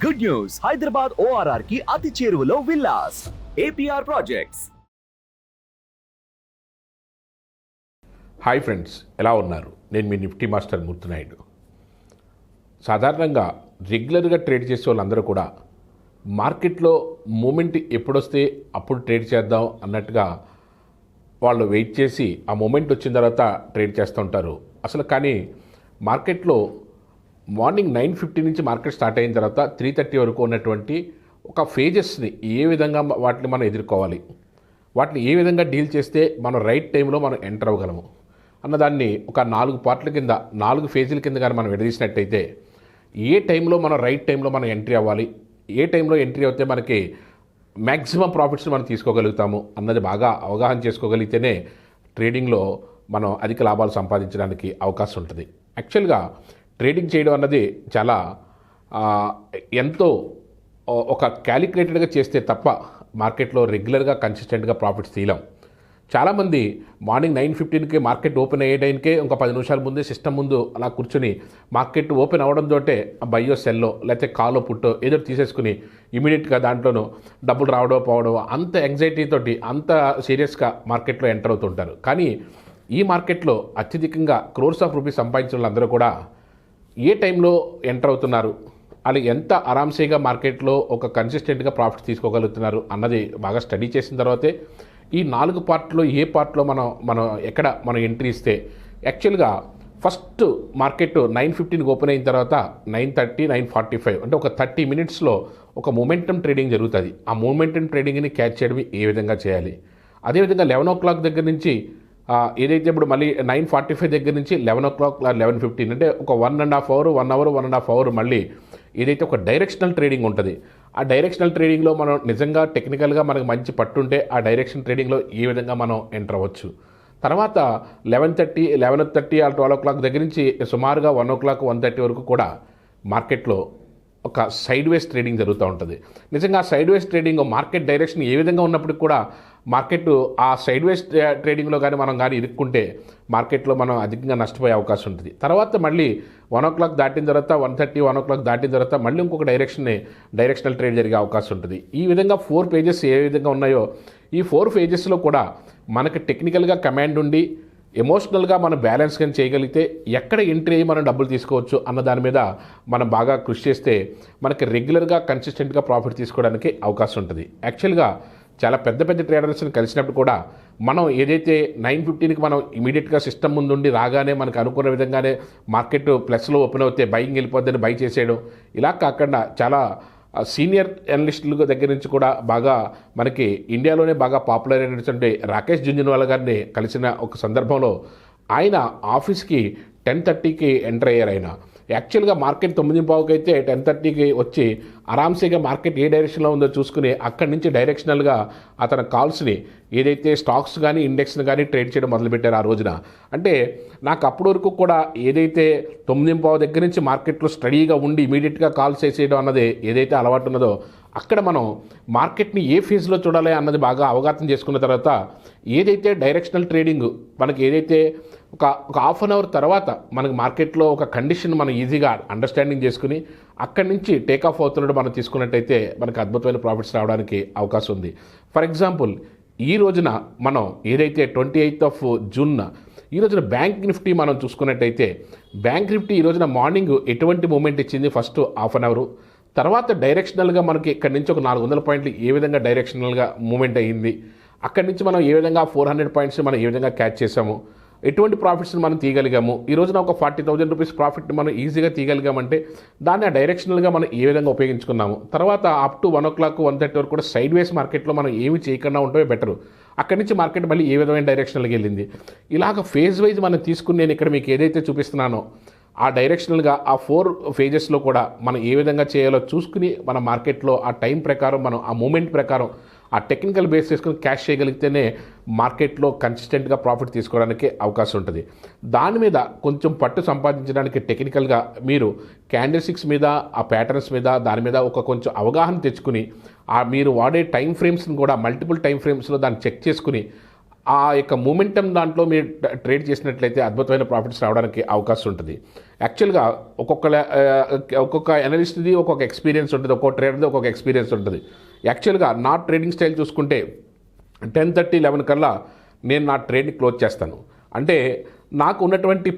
Good news, Hyderabad ORR కి అతి చేరువలో villas APR projects. Hi friends, ఎలా ఉన్నారు? నేను మీ నిఫ్టీ మాస్టర్ మూర్తినాయుడు. సాధారణంగా రెగ్యులర్గా ట్రేడ్ చేసే వాళ్ళందరూ కూడా మార్కెట్లో మూమెంట్ ఎప్పుడొస్తే అప్పుడు ట్రేడ్ చేద్దాం అన్నట్టుగా వాళ్ళు వెయిట్ చేసి ఆ మూమెంట్ వచ్చిన తర్వాత ట్రేడ్ చేస్తూ ఉంటారు. అసలు కానీ మార్కెట్లో మార్నింగ్ 9:50 నుంచి మార్కెట్ స్టార్ట్ అయిన తర్వాత 3:30 వరకు ఉన్నటువంటి ఒక ఫేజెస్ని ఏ విధంగా వాటిని మనం ఎదుర్కోవాలి, వాటిని ఏ విధంగా డీల్ చేస్తే మనం రైట్ టైంలో మనం ఎంటర్ అవ్వగలము అన్నదాన్ని ఒక 4 పార్ట్ల కింద 4 ఫేజీల కింద కానీ మనం విడదీసినట్టయితే ఏ టైంలో మనం రైట్ టైంలో మనం ఎంట్రీ అవ్వాలి, ఏ టైంలో ఎంట్రీ అవుతే మనకి మ్యాక్సిమం ప్రాఫిట్స్ మనం తీసుకోగలుగుతాము అన్నది బాగా అవగాహన చేసుకోగలిగితేనే ట్రేడింగ్లో మనం అధిక లాభాలు సంపాదించడానికి అవకాశం ఉంటుంది. యాక్చువల్గా ట్రేడింగ్ చేయడం అన్నది చాలా ఎంతో ఒక క్యాలిక్యులేటెడ్గా చేస్తే తప్ప మార్కెట్లో రెగ్యులర్గా కన్సిస్టెంట్గా ప్రాఫిట్స్ తీయలేం. చాలామంది మార్నింగ్ 9:15కి మార్కెట్ ఓపెన్ అయ్యే టైంకే ఇంకా 10 నిమిషాల ముందే సిస్టమ్ ముందు అలా కూర్చొని మార్కెట్ ఓపెన్ అవ్వడంతో బయ్యో సెల్లో లేకపోతే కాలో పుట్టో ఏదో తీసేసుకుని ఇమీడియట్గా దాంట్లోనూ డబ్బులు రావడో పోవడో అంత యాంగ్జైటీతోటి అంత సీరియస్గా మార్కెట్లో ఎంటర్ అవుతుంటారు. కానీ ఈ మార్కెట్లో అత్యధికంగా క్రోర్స్ ఆఫ్ రూపీస్ సంపాదించిన వాళ్ళందరూ కూడా ఏ టైంలో ఎంటర్ అవుతున్నారు, అది ఎంత ఆరామ్సేగా మార్కెట్లో ఒక కన్సిస్టెంట్గా ప్రాఫిట్స్ తీసుకోగలుగుతున్నారు అన్నది బాగా స్టడీ చేసిన తర్వాతే ఈ 4 పార్ట్లో ఏ పార్ట్లో మనం ఎక్కడ మనం ఎంట్రీ ఇస్తే యాక్చువల్గా ఫస్ట్ మార్కెట్ 9:15కి ఓపెన్ అయిన తర్వాత 9:30, 9:45 అంటే ఒక 30 మినిట్స్లో ఒక మొమెంటమ్ ట్రేడింగ్ జరుగుతుంది. ఆ మొమెంటమ్ ట్రేడింగ్ని క్యాచ్ చేయడం ఏ విధంగా చేయాలి, అదేవిధంగా 11 o'clock దగ్గర నుంచి ఏదైతే ఇప్పుడు మళ్ళీ 9:45 దగ్గర నుంచి 11 o'clock 11:15 అంటే ఒక 1.5 అవర్ మళ్ళీ ఏదైతే ఒక డైరెక్షనల్ ట్రేడింగ్ ఉంటుంది. ఆ డైరెక్షనల్ ట్రేడింగ్లో మనం నిజంగా టెక్నికల్గా మనకు మంచి పట్టుంటే ఆ డైరెక్షన్ ట్రేడింగ్లో ఏ విధంగా మనం ఎంటర్ అవ్వచ్చు. తర్వాత 11:30 ఆ 12 o'clock దగ్గర నుంచి సుమారుగా 1 o'clock 1:30 వరకు కూడా మార్కెట్లో ఒక సైడ్ వేస్ ట్రేడింగ్ జరుగుతూ ఉంటుంది. నిజంగా ఆ sideways trading market direction ఏ విధంగా ఉన్నప్పటికీ కూడా మార్కెట్ ఆ సైడ్ వేస్ ట్రేడింగ్లో కానీ ఇరుక్కుంటే మార్కెట్లో మనం అధికంగా నష్టపోయే అవకాశం ఉంటుంది. తర్వాత మళ్ళీ 1 o'clock దాటిన తర్వాత 1:30, 1 o'clock దాటిన తర్వాత మళ్ళీ ఇంకొక డైరెక్షనల్ ట్రేడ్ జరిగే అవకాశం ఉంటుంది. ఈ విధంగా 4 పేజెస్ ఏ విధంగా ఉన్నాయో ఈ 4 పేజెస్లో కూడా మనకి టెక్నికల్గా కమాండ్ ఉండి ఎమోషనల్గా మనం బ్యాలెన్స్ కానీ చేయగలిగితే ఎక్కడ ఎంట్రీ అయ్యి మనం డబ్బులు తీసుకోవచ్చు అన్న దాని మీద మనం బాగా కృషి చేస్తే మనకి రెగ్యులర్గా కన్సిస్టెంట్గా ప్రాఫిట్ తీసుకోవడానికి అవకాశం ఉంటుంది. యాక్చువల్గా చాలా పెద్ద ట్రేడర్స్ని కలిసినప్పుడు కూడా మనం ఏదైతే 9:15కి మనం ఇమీడియట్గా సిస్టమ్ ముందుండి రాగానే మనకు అనుకున్న విధంగానే మార్కెట్ ప్లస్లో ఓపెన్ అవుతే బయింగ్ వెళ్ళిపోద్దని బై చేసేయడం ఇలా కాకుండా చాలా సీనియర్ అనలిస్టుల దగ్గర నుంచి కూడా బాగా మనకి ఇండియాలోనే బాగా పాపులర్ అయినటువంటి రాకేష్ జుంజున్వాలా గారిని కలిసిన ఒక సందర్భంలో ఆయన ఆఫీస్కి 10:30కి ఎంటర్ అయ్యారు. ఆయన యాక్చువల్గా మార్కెట్ 9:15కి అయితే 10:30కి వచ్చి ఆరామ్సేగా మార్కెట్ ఏ డైరెక్షన్లో ఉందో చూసుకుని అక్కడి నుంచి డైరెక్షనల్గా అతని కాల్స్ని ఏదైతే స్టాక్స్ కానీ ఇండెక్స్ని కానీ ట్రేడ్ చేయడం మొదలుపెట్టారు ఆ రోజున. అంటే నాకు అప్పటి వరకు కూడా ఏదైతే 9:15 దగ్గర నుంచి మార్కెట్లో స్టడీగా ఉండి ఇమీడియట్గా కాల్స్ వేసేయడం అన్నది ఏదైతే అలవాటు ఉన్నదో అక్కడ మనం మార్కెట్ని ఏ ఫేజ్లో చూడాలి అన్నది బాగా అవగాహన చేసుకున్న తర్వాత ఏదైతే డైరెక్షనల్ ట్రేడింగ్ మనకి ఏదైతే ఒక హాఫ్ అన్ అవర్ తర్వాత మనకి మార్కెట్లో ఒక కండిషన్ మనం ఈజీగా అండర్స్టాండింగ్ చేసుకుని అక్కడి నుంచి టేక్ ఆఫ్ అవుతున్నట్టు మనం తీసుకున్నట్టయితే మనకు అద్భుతమైన ప్రాఫిట్స్ రావడానికి అవకాశం ఉంది. ఫర్ ఎగ్జాంపుల్ ఈ రోజున మనం ఏదైతే 28th June ఈ రోజున బ్యాంక్ నిఫ్టీ మనం చూసుకున్నట్టయితే బ్యాంక్ నిఫ్టీ ఈ రోజున మార్నింగ్ ఎటువంటి మూమెంట్ ఇచ్చింది, ఫస్ట్ హాఫ్ అన్ అవర్ తర్వాత డైరెక్షనల్గా మనకి ఇక్కడి నుంచి ఒక 400 పాయింట్లు ఏ విధంగా డైరెక్షనల్గా మూమెంట్ అయ్యింది, అక్కడి నుంచి మనం ఏ విధంగా 400 పాయింట్స్ మనం ఏ విధంగా క్యాచ్ చేసాము, ఎటువంటి ప్రాఫిట్స్ని మనం తీయగలిగాము, ఈ రోజున ఒక 40,000 రూపీస్ ప్రాఫిట్ మనం ఈజీగా తీయగలిగామంటే దాన్ని ఆ డైరెక్షనల్గా మనం ఏ విధంగా ఉపయోగించుకున్నాము. తర్వాత అప్ టు 1 o'clock 1:30 వరకు కూడా సైడ్ వేస్ మార్కెట్లో మనం ఏమి చేయకుండా ఉంటే బెటరు. అక్కడి నుంచి మార్కెట్ మళ్ళీ ఏ విధమైన డైరెక్షన్కి వెళ్ళింది, ఇలాగ ఫేజ్ వైజ్ మనం తీసుకుని నేను ఇక్కడ మీకు ఏదైతే చూపిస్తున్నానో ఆ డైరెక్షనల్గా ఆ 4 ఫేజెస్లో కూడా మనం ఏ విధంగా చేయాలో చూసుకుని మన మార్కెట్లో ఆ టైం ప్రకారం మనం ఆ మూమెంట్ ప్రకారం ఆ టెక్నికల్ బేస్ చేసుకుని క్యాష్ చేయగలిగితేనే మార్కెట్లో కన్సిస్టెంట్గా ప్రాఫిట్ తీసుకోవడానికి అవకాశం ఉంటుంది. దాని మీద కొంచెం పట్టు సంపాదించడానికి టెక్నికల్గా మీరు క్యాండిల్స్టిక్స్ మీద ఆ ప్యాటర్న్స్ మీద దాని మీద ఒక కొంచెం అవగాహన తెచ్చుకుని మీరు వాడే టైం ఫ్రేమ్స్ని కూడా మల్టిపుల్ టైం ఫ్రేమ్స్లో దాన్ని చెక్ చేసుకుని ఆ యొక్క మూమెంటం దాంట్లో మీరు ట్రేడ్ చేసినట్లయితే అద్భుతమైన ప్రాఫిట్స్ రావడానికి అవకాశం ఉంటుంది. యాక్చువల్గా ఒక్కొక్క అనలిస్ట్ది ఒక్కొక్క ఎక్స్పీరియన్స్ ఉంటుంది, ఒక్కొక్క ట్రేడర్ది ఒక్కొక్క ఎక్స్పీరియన్స్ ఉంటుంది. యాక్చువల్గా నా ట్రేడింగ్ స్టైల్ చూసుకుంటే 10:30, 11 కల్లా నేను నా ట్రేడ్ని క్లోజ్ చేస్తాను. అంటే నాకు ఉన్నటువంటి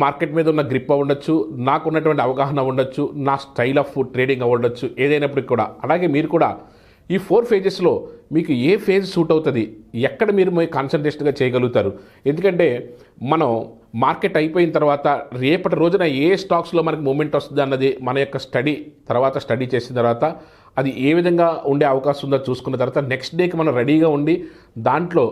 మార్కెట్ మీద ఉన్న గ్రిప్ ఉండొచ్చు, నాకు ఉన్నటువంటి అవగాహన ఉండొచ్చు, నా స్టైల్ ఆఫ్ ట్రేడింగ్ ఉండొచ్చు, ఏదైనప్పటికీ కూడా. అలాగే మీరు కూడా ఈ 4 ఫేజెస్లో మీకు ఏ ఫేజ్ సూట్ అవుతుంది, ఎక్కడ మీరు కాన్సన్ట్రేషన్గా చేయగలుగుతారు. ఎందుకంటే మనం మార్కెట్ అయిపోయిన తర్వాత రేపటి రోజున ఏ స్టాక్స్లో మనకి మూమెంట్ వస్తుంది అన్నది మన యొక్క స్టడీ చేసిన తర్వాత అది ఏ విధంగా ఉండే అవకాశం ఉందో చూసుకున్న తర్వాత నెక్స్ట్ డేకి మనం రెడీగా ఉండి దాంట్లో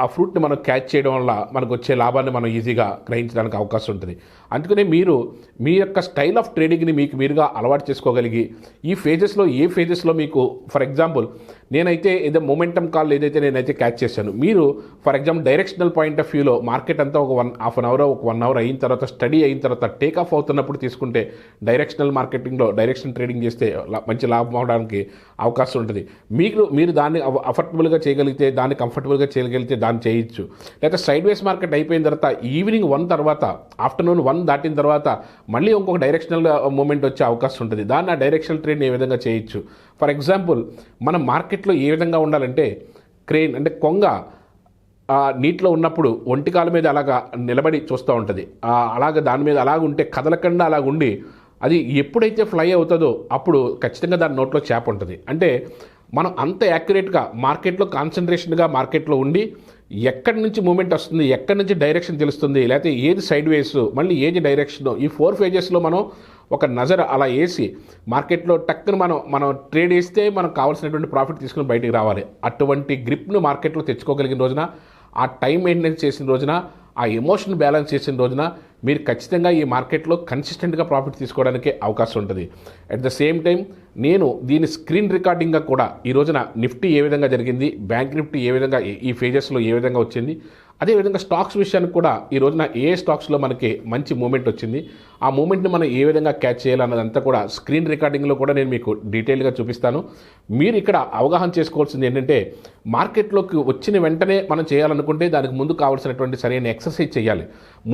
ఆ ఫ్రూట్ని మనం క్యాచ్ చేయడం వల్ల మనకు వచ్చే లాభాన్ని మనం ఈజీగా గ్రహించడానికి అవకాశం ఉంటుంది. అందుకనే మీరు మీ యొక్క స్టైల్ ఆఫ్ ట్రేడింగ్ని మీకు మీరుగా అలవాటు చేసుకోగలిగి ఈ ఫేజెస్లో ఏ ఫేజెస్లో మీకు ఫర్ ఎగ్జాంపుల్ నేనైతే ఏదో మొమెంటమ్ కాల్ ఏదైతే నేనైతే క్యాచ్ చేశాను, మీరు for example directional point of వ్యూలో మార్కెట్ అంతా ఒక 1.5 అవర్ ఒక 1 అవర్ అయిన తర్వాత స్టడీ అయిన తర్వాత టేక్ ఆఫ్ అవుతున్నప్పుడు తీసుకుంటే డైరెక్షనల్ మార్కెటింగ్లో డైరెక్షన్ ట్రేడింగ్ చేస్తే మంచి లాభం అవడానికి అవకాశం ఉంటుంది. మీరు దాన్ని అఫర్టబుల్గా చేయగలిగితే, దాన్ని కంఫర్టబుల్గా చేయగలిగితే దాన్ని చేయొచ్చు. లేకపోతే సైడ్ వేస్ మార్కెట్ అయిపోయిన తర్వాత ఈవినింగ్ 1 తర్వాత ఆఫ్టర్నూన్ 1 దాటిన తర్వాత మళ్ళీ ఇంకొక డైరెక్షనల్ మూమెంట్ వచ్చే అవకాశం ఉంటుంది. దాన్ని ఆ డైరెక్షనల్ ట్రేడ్ని ఏ విధంగా చేయొచ్చు. ఫర్ ఎగ్జాంపుల్ మనం మార్కెట్లో ఏ విధంగా ఉండాలంటే క్రేన్ అంటే కొంగ నీటిలో ఉన్నప్పుడు ఒంటికాల మీద అలాగా నిలబడి చూస్తూ ఉంటుంది. అలాగ దాని మీద అలాగుంటే కదలకుండా అలాగుండి అది ఎప్పుడైతే ఫ్లై అవుతుందో అప్పుడు ఖచ్చితంగా దాని నోట్లో చేప ఉంటుంది. అంటే మనం అంత యాక్యురేట్గా మార్కెట్లో కాన్సన్ట్రేషన్గా మార్కెట్లో ఉండి ఎక్కడి నుంచి మూమెంట్ వస్తుంది, ఎక్కడి నుంచి డైరెక్షన్ తెలుస్తుంది, లేకపోతే ఏది సైడ్ వేస్ మళ్ళీ ఏది డైరెక్షన్, ఈ 4 ఫేజెస్లో మనం ఒక నజర్ అలా వేసి మార్కెట్లో టక్కున మనం ట్రేడ్ వేస్తే మనకు కావాల్సినటువంటి ప్రాఫిట్ తీసుకుని బయటికి రావాలి. అటువంటి గ్రిప్ను మార్కెట్లో తెచ్చుకోగలిగిన రోజున, ఆ టైం మెయింటెనెన్స్ చేసిన రోజున, ఆ ఎమోషన్ బ్యాలెన్స్ చేసిన రోజున మీరు ఖచ్చితంగా ఈ మార్కెట్లో కన్సిస్టెంట్గా ప్రాఫిట్ తీసుకోవడానికి అవకాశం ఉంటుంది. అట్ ద సేమ్ టైం నేను దీని స్క్రీన్ రికార్డింగ్గా కూడా ఈ రోజున నిఫ్టీ ఏ విధంగా జరిగింది, బ్యాంక్ నిఫ్టీ ఏ విధంగా ఈ ఫేజెస్లో ఏ విధంగా వచ్చింది, అదేవిధంగా స్టాక్స్ విషయానికి కూడా ఈ రోజున ఏ స్టాక్స్లో మనకి మంచి మూమెంట్ వచ్చింది, ఆ మూమెంట్ని మనం ఏ విధంగా క్యాచ్ చేయాలన్నదంతా కూడా స్క్రీన్ రికార్డింగ్లో కూడా నేను మీకు డీటెయిల్గా చూపిస్తాను. మీరు ఇక్కడ అవగాహన చేసుకోవాల్సింది ఏంటంటే మార్కెట్లోకి వచ్చిన వెంటనే మనం చేయాలనుకుంటే దానికి ముందు కావాల్సినటువంటి సరైన ఎక్సర్సైజ్ చేయాలి.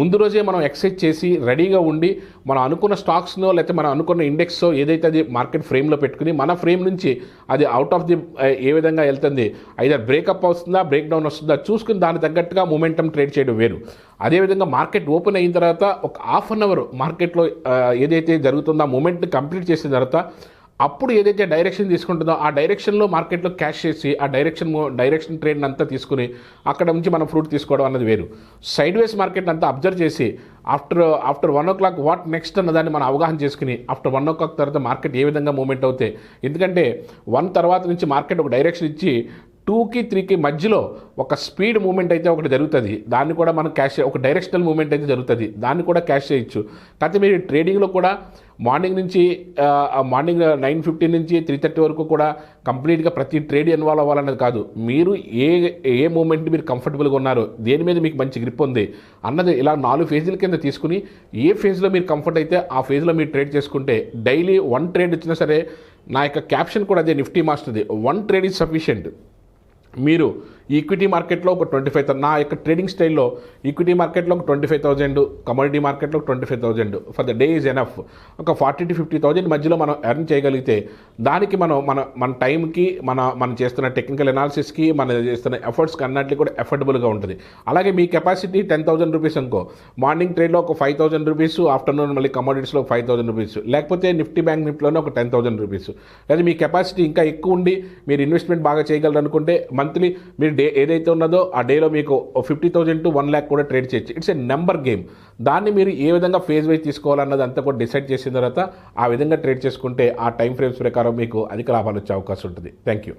ముందు రోజే మనం ఎక్సర్సైజ్ చేసి రెడీగా ఉండి మనం అనుకున్న స్టాక్స్నో లేకపోతే మనం అనుకున్న ఇండెక్స్లో ఏదైతే అది మార్కెట్ ఫ్రేమ్లో పెట్టుకుని మన ఫ్రేమ్ నుంచి అది అవుట్ ఆఫ్ ది ఏ విధంగా వెళ్తుంది, ఐదర్ బ్రేకప్ వస్తుందా బ్రేక్ డౌన్ వస్తుందా చూసుకుని దానికి తగ్గట్టుగా మూమెంటం ట్రేడ్ చేయడం వేరు. అదేవిధంగా మార్కెట్ ఓపెన్ అయిన తర్వాత ఒక హాఫ్ అన్ అవర్ మార్కెట్లో ఏదైతే జరుగుతుందో ఆ మూమెంట్ని కంప్లీట్ చేసిన తర్వాత అప్పుడు ఏదైతే డైరెక్షన్ తీసుకుంటుందో ఆ డైరెక్షన్లో మార్కెట్లో క్యాష్ చేసి ఆ డైరెక్షన్ ట్రేడ్ని అంతా తీసుకుని అక్కడ నుంచి మనం ఫ్రూట్ తీసుకోవడం అన్నది వేరు. సైడ్ వేస్ మార్కెట్ అంతా అబ్జర్వ్ చేసి ఆఫ్టర్ 1 o'clock వాట్ నెక్స్ట్ అన్నదాన్ని మనం అవగాహన చేసుకుని ఆఫ్టర్ 1 o'clock తర్వాత మార్కెట్ ఏ విధంగా మూమెంట్ అవుతాయి. ఎందుకంటే 1 తర్వాత నుంచి మార్కెట్ ఒక డైరెక్షన్ ఇచ్చి 2కి 3కి మధ్యలో ఒక స్పీడ్ మూమెంట్ అయితే ఒకటి జరుగుతుంది, దాన్ని కూడా మనం క్యాష్ ఒక డైరెక్షనల్ మూమెంట్ అయితే జరుగుతుంది, దాన్ని కూడా క్యాష్ చేయొచ్చు. కాకపోతే మీరు ట్రేడింగ్లో కూడా మార్నింగ్ 9:15 నుంచి 3:30 వరకు కూడా కంప్లీట్గా ప్రతి ట్రేడ్ ఇన్వాల్వ్ అవ్వాలన్నది కాదు. మీరు ఏ మూమెంట్ మీరు కంఫర్టబుల్గా ఉన్నారు, దేని మీద మీకు మంచి గ్రిప్ ఉంది అన్నది ఇలా 4 ఫేజ్ల కింద తీసుకుని ఏ ఫేజ్లో మీరు కంఫర్ట్ అయితే ఆ ఫేజ్లో మీరు ట్రేడ్ చేసుకుంటే డైలీ 1 ట్రేడ్ వచ్చినా సరే, నా యొక్క క్యాప్షన్ కూడా అదే నిఫ్టీ మాస్టర్ది, 1 ట్రేడ్ ఈజ్ సఫిషియంట్. మీరు ఈక్విటీ మార్కెట్లో ఒక 25,000, నా యొక్క ట్రేడింగ్ స్టైల్లో ఈక్విటీ మార్కెట్లో ఒక 25,000, కమోడిటీ మార్కెట్లో ఒక 25,000 for the day is enough. ఒక 40,000 to 50,000 మధ్యలో మనం ఎర్న్ చేయగలిగితే దానికి మన టైంకి మనం చేస్తున్న టెక్నికల్ అనాలిసిస్కి మనం చేస్తున్న ఎఫర్ట్స్కి అన్నట్లు కూడా ఎఫర్డబుల్గా ఉంటుంది. అలాగే మీ కెపాసిటీ 10,000 రూపీస్ అనుకో, మార్నింగ్ ట్రేడ్లో ఒక 5,000 రూపీస్, ఆఫ్టర్నూన్ మళ్ళీ కమోడిటీస్లో 5,000 రూపీస్, లేకపోతే నిఫ్టీ బ్యాంక్ నిఫ్టీలోనే ఒక 10,000 రూపీస్. లేదా మీ కెపాసిటీ ఇంకా ఎక్కువ ఉండి మీరు ఇన్వెస్ట్మెంట్ బాగా చేయగలరు అనుకుంటే మంత్లీ మీరు డే ఏదైతే ఉన్నదో ఆ డేలో మీకు 50,000 to 1 lakh కూడా ట్రేడ్ చేయొచ్చు. It's a number game. దాన్ని మీరు ఏ విధంగా ఫేజ్ వైజ్ తీసుకోవాలన్నది అంతా కూడా డిసైడ్ చేసిన తర్వాత ఆ విధంగా ట్రేడ్ చేసుకుంటే ఆ టైం ఫ్రేమ్స్ ప్రకారం మీకు అధిక లాభాలు వచ్చే అవకాశం ఉంటుంది. Thank you.